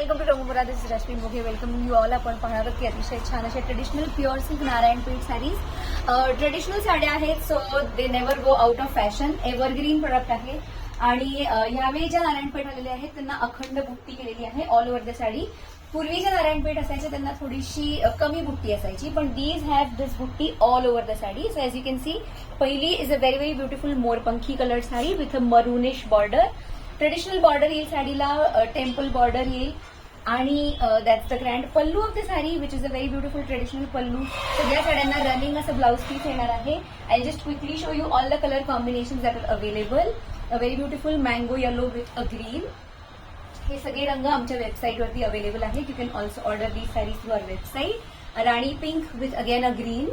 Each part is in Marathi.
Welcome to Rangmura. This is Rashmi Moghe. Welcome you all. आपण पाहणार आहोत की अतिशय छान अशा traditional pure silk Narayanpeth saris. Traditional साड्या आहेत, so they never go out of fashion. Evergreen product आहे आणि यावेळी ज्या नारायणपेठ आलेल्या आहेत त्यांना अखंड बुट्टी केलेली आहे ऑल ओव्हर द साडी. पूर्वी ज्या नारायणपेठ असायच्या त्यांना थोडीशी कमी बुट्टी असायची, पण दीज हॅव दिस बुट्टी all over the sari. So as you can see, पहिली is a very very beautiful मोरपंखी colour sari with a maroonish border. Traditional border येईल साडीला, टेम्पल बॉर्डर येईल आणि that's the grand pallu of the sari which is a very beautiful traditional pallu. सगळ्या साड्यांना रनिंग असं ब्लाउज पीस येणार आहे. I just quickly show you all the colour combination that are available. A very beautiful mango yellow with a green. हे सगळे रंग आमच्या वेबसाईटवरती अवेलेबल आहेत. You can also order these sarees through our website. Rani pink with again a green,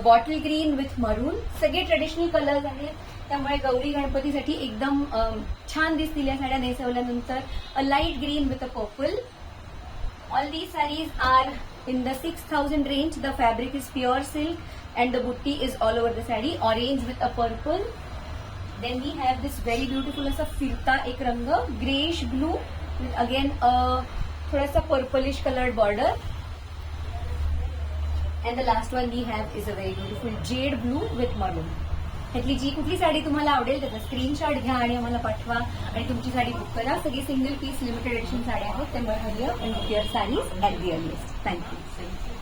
bottle green with मरून. सगळे ट्रेडिशनल कलर्स आहेत, त्यामुळे गौरी गणपतीसाठी एकदम छान दिसतील या साड्या नेसवल्यानंतर. A light green with a purple. All these saris are in the 6,000 range. The fabric is pure silk and the butti is all over the sari. Orange with a purple. Then we have this very beautiful असा फिरता एक रंग, grayish blue with again a थोडासा purplish colored border. And the last one we have is a very beautiful jade blue with maroon. ह्यातली जी कुठली साडी तुम्हाला आवडेल त्याचा स्क्रीनशॉट घ्या आणि आम्हाला पाठवा आणि तुमची साडी बुक करा. सगळी सिंगल पीस लिमिटेड एडिशन साड्या आहेत, त्यामुळे हरियर and pure sarees at the earliest. Thank you.